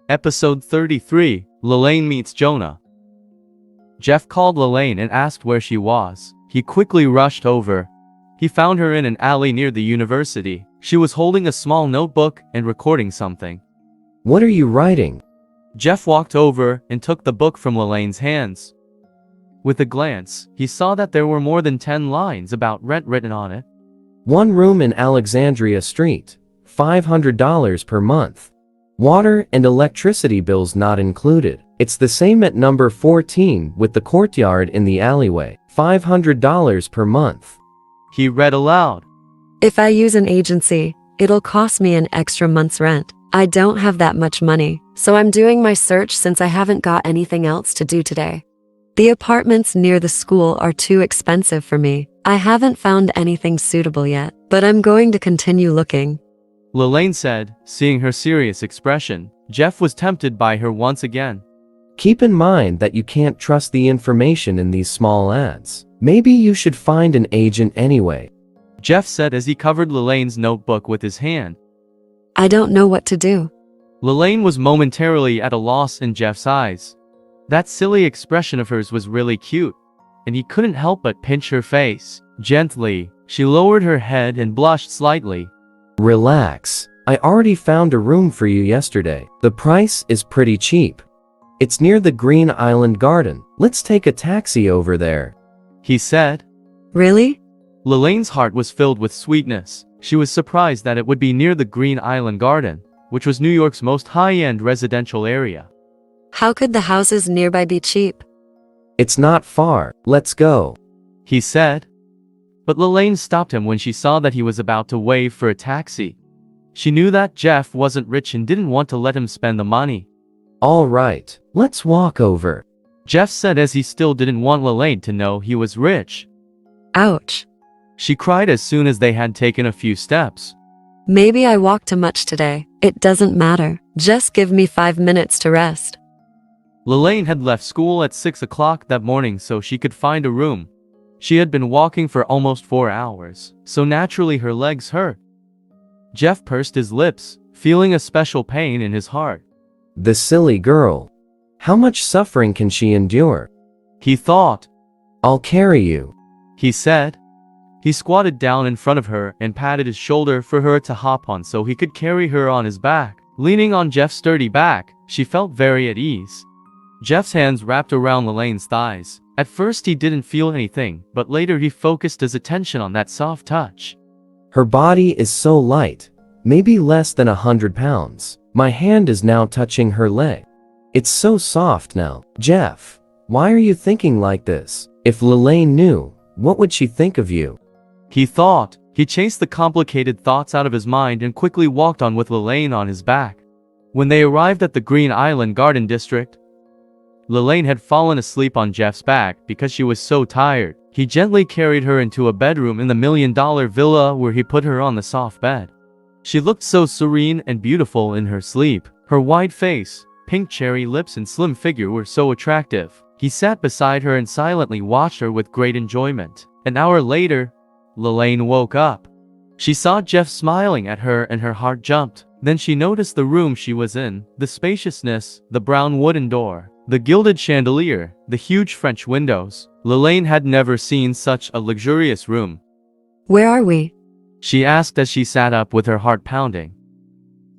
Episode 33, Lalaine meets Jonah. Jeff called Lalaine and asked where she was. He quickly rushed over. He found her in an alley near the university. She was holding a small notebook and recording something. What are you writing? Jeff walked over and took the book from Lalaine's hands. With a glance, he saw that there were more than 10 lines about rent written on it. 1 room in Alexandria Street, $500 per month. Water and electricity bills not included. It's the same at number 14 with the courtyard in the alleyway. $500 per month. He read aloud. If I use an agency, it'll cost me an extra month's rent. I don't have that much money, so I'm doing my search since I haven't got anything else to do today. The apartments near the school are too expensive for me. I haven't found anything suitable yet, but I'm going to continue looking. Lalaine said, seeing her serious expression. Jeff was tempted by her once again. Keep in mind that you can't trust the information in these small ads. Maybe you should find an agent anyway. Jeff said as he covered Lalaine's notebook with his hand. I don't know what to do. Lalaine was momentarily at a loss in Jeff's eyes. That silly expression of hers was really cute, and he couldn't help but pinch her face. Gently, she lowered her head and blushed slightly. Relax. I already found a room for you yesterday. The price is pretty cheap. It's near the Green Island Garden. Let's take a taxi over there. He said. Really? Lalaine's heart was filled with sweetness. She was surprised that it would be near the Green Island Garden, which was New York's most high-end residential area. How could the houses nearby be cheap? It's not far. Let's go. He said. But Lalaine stopped him when she saw that he was about to wave for a taxi. She knew that Jeff wasn't rich and didn't want to let him spend the money. All right, let's walk over. Jeff said as he still didn't want Lalaine to know he was rich. Ouch. She cried as soon as they had taken a few steps. Maybe I walked too much today. It doesn't matter. Just give me 5 minutes to rest. Lalaine had left school at 6 o'clock that morning so she could find a room. She had been walking for almost 4 hours, so naturally her legs hurt. Jeff pursed his lips, feeling a special pain in his heart. The silly girl. How much suffering can she endure? He thought. I'll carry you, he said. He squatted down in front of her and patted his shoulder for her to hop on so he could carry her on his back. Leaning on Jeff's sturdy back, she felt very at ease. Jeff's hands wrapped around Lalaine's thighs. At first he didn't feel anything, but later he focused his attention on that soft touch. Her body is so light, maybe less than 100 pounds. My hand is now touching her leg. It's so soft now. Jeff, why are you thinking like this? If Lalaine knew, what would she think of you? He thought. He chased the complicated thoughts out of his mind and quickly walked on with Lalaine on his back. When they arrived at the Green Island Garden District, Lalaine had fallen asleep on Jeff's back because she was so tired. He gently carried her into a bedroom in the $1 million villa where he put her on the soft bed. She looked so serene and beautiful in her sleep. Her wide face, pink cherry lips and slim figure were so attractive. He sat beside her and silently watched her with great enjoyment. An hour later, Lalaine woke up. She saw Jeff smiling at her and her heart jumped. Then she noticed the room she was in, the spaciousness, the brown wooden door, the gilded chandelier, the huge French windows. Lalaine had never seen such a luxurious room. Where are we? She asked as she sat up with her heart pounding.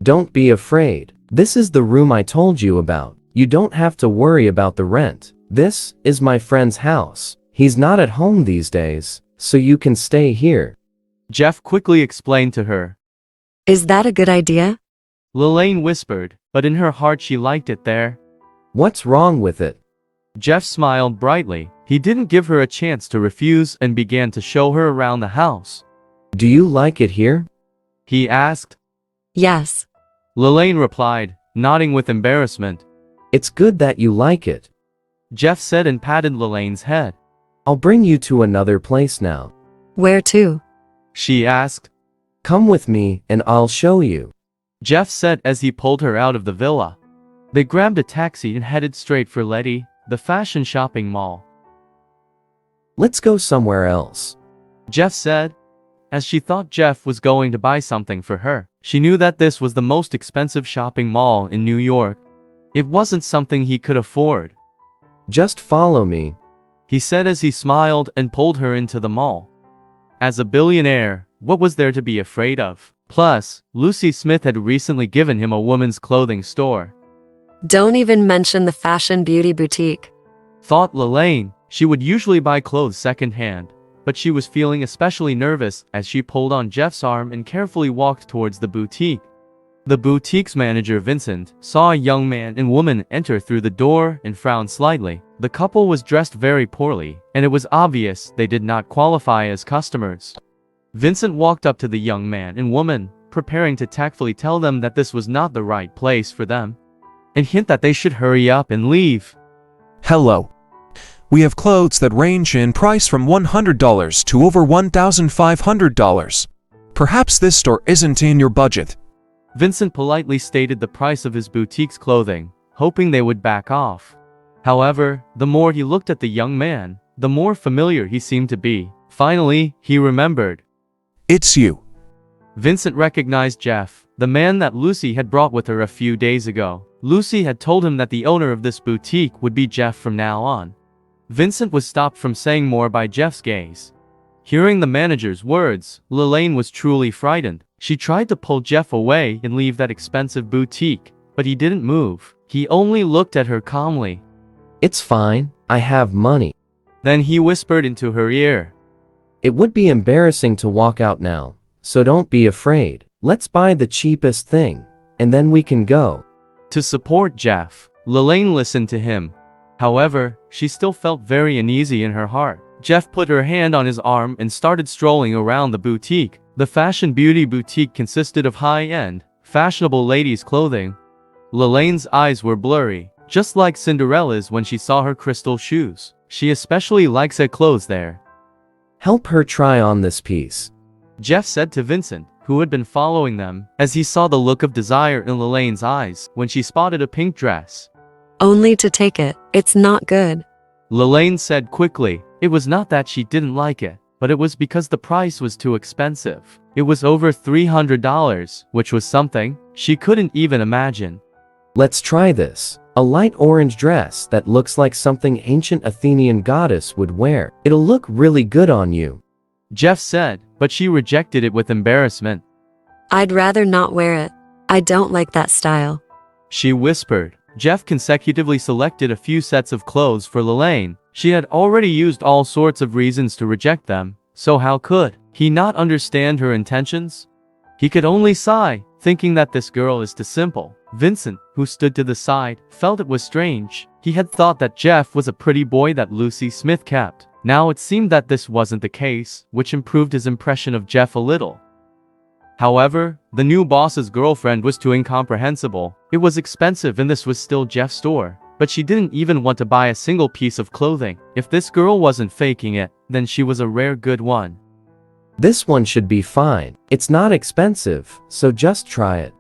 Don't be afraid. This is the room I told you about. You don't have to worry about the rent. This is my friend's house. He's not at home these days, so you can stay here. Jeff quickly explained to her. Is that a good idea? Lalaine whispered, but in her heart she liked it there. What's wrong with it? Jeff smiled brightly. He didn't give her a chance to refuse and began to show her around the house. Do you like it here? He asked. Yes. Lalaine replied, nodding with embarrassment. It's good that you like it. Jeff said and patted Lalaine's head. I'll bring you to another place now. Where to? She asked. Come with me and I'll show you. Jeff said as he pulled her out of the villa. They grabbed a taxi and headed straight for Letty, the fashion shopping mall. Let's go somewhere else, Jeff said. As she thought Jeff was going to buy something for her, she knew that this was the most expensive shopping mall in New York. It wasn't something he could afford. Just follow me. He said as he smiled and pulled her into the mall. As a billionaire, what was there to be afraid of? Plus, Lucy Smith had recently given him a woman's clothing store. Don't even mention the fashion beauty boutique. Thought Lalaine. She would usually buy clothes secondhand, but she was feeling especially nervous as she pulled on Jeff's arm and carefully walked towards the boutique. The boutique's manager, Vincent, saw a young man and woman enter through the door and frowned slightly. The couple was dressed very poorly, and it was obvious they did not qualify as customers. Vincent walked up to the young man and woman, preparing to tactfully tell them that this was not the right place for them, and hint that they should hurry up and leave. Hello. We have clothes that range in price from $100 to over $1,500. Perhaps this store isn't in your budget. Vincent politely stated the price of his boutique's clothing, hoping they would back off. However, the more he looked at the young man, the more familiar he seemed to be. Finally, he remembered. It's you. Vincent recognized Jeff, the man that Lucy had brought with her a few days ago. Lucy had told him that the owner of this boutique would be Jeff from now on. Vincent was stopped from saying more by Jeff's gaze. Hearing the manager's words, Lalaine was truly frightened. She tried to pull Jeff away and leave that expensive boutique, but he didn't move. He only looked at her calmly. It's fine, I have money. Then he whispered into her ear. It would be embarrassing to walk out now, so don't be afraid. Let's buy the cheapest thing, and then we can go. To support Jeff, Lalaine listened to him. However, she still felt very uneasy in her heart. Jeff put her hand on his arm and started strolling around the boutique. The fashion beauty boutique consisted of high-end, fashionable ladies' clothing. Lalaine's eyes were blurry, just like Cinderella's when she saw her crystal shoes. She especially likes her clothes there. Help her try on this piece. Jeff said to Vincent, who had been following them, as he saw the look of desire in Lalaine's eyes when she spotted a pink dress. Only to take it. It's not good. Lalaine said quickly. It was not that she didn't like it, but it was because the price was too expensive. It was over $300, which was something she couldn't even imagine. Let's try this. A light orange dress that looks like something ancient Athenian goddess would wear. It'll look really good on you. Jeff said, but she rejected it with embarrassment. I'd rather not wear it. I don't like that style. She whispered. Jeff consecutively selected a few sets of clothes for Lalaine. She had already used all sorts of reasons to reject them, so how could he not understand her intentions? He could only sigh, thinking that this girl is too simple. Vincent, who stood to the side, felt it was strange. He had thought that Jeff was a pretty boy that Lucy Smith kept. Now it seemed that this wasn't the case, which improved his impression of Jeff a little. However, the new boss's girlfriend was too incomprehensible. It was expensive and this was still Jeff's store. But she didn't even want to buy a single piece of clothing. If this girl wasn't faking it, then she was a rare good one. This one should be fine. It's not expensive, so just try it.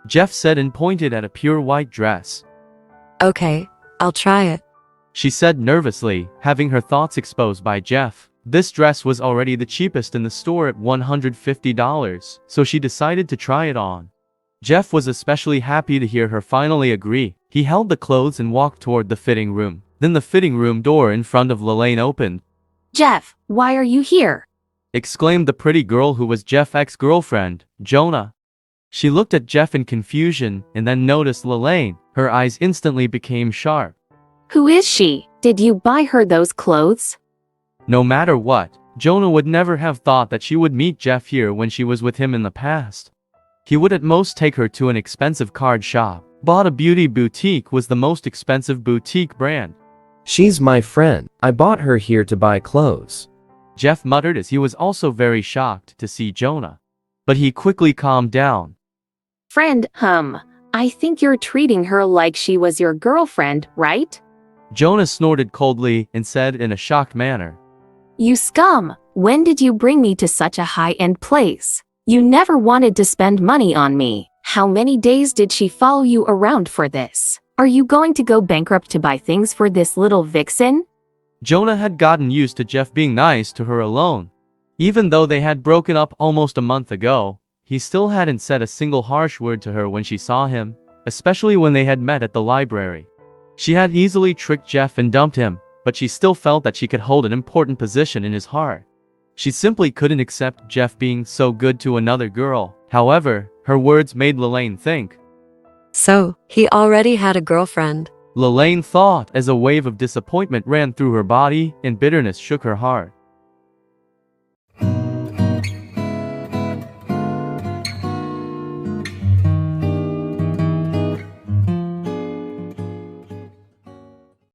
Jeff said and pointed at a pure white dress. Okay, I'll try it. She said nervously, having her thoughts exposed by Jeff. This dress was already the cheapest in the store at $150, so she decided to try it on. Jeff was especially happy to hear her finally agree. He held the clothes and walked toward the fitting room. Then the fitting room door in front of Lalaine opened. Jeff, why are you here? Exclaimed the pretty girl who was Jeff's ex-girlfriend, Jonah. She looked at Jeff in confusion and then noticed Lalaine. Her eyes instantly became sharp. Who is she? Did you buy her those clothes? No matter what, Jonah would never have thought that she would meet Jeff here when she was with him in the past. He would at most take her to an expensive card shop. Bought a beauty boutique was the most expensive boutique brand. She's my friend. I bought her here to buy clothes. Jeff muttered as he was also very shocked to see Jonah. But he quickly calmed down. Friend, I think you're treating her like she was your girlfriend, right? Jonah snorted coldly and said in a shocked manner. You scum! When did you bring me to such a high-end place? You never wanted to spend money on me. How many days did she follow you around for this? Are you going to go bankrupt to buy things for this little vixen? Jonah had gotten used to Jeff being nice to her alone. Even though they had broken up almost a month ago, he still hadn't said a single harsh word to her when she saw him. especially when they had met at the library. She had easily tricked Jeff and dumped him, but she still felt that she could hold an important position in his heart. She simply couldn't accept Jeff being so good to another girl. However, her words made Lalaine think. So, he already had a girlfriend. Lalaine thought as a wave of disappointment ran through her body and bitterness shook her heart.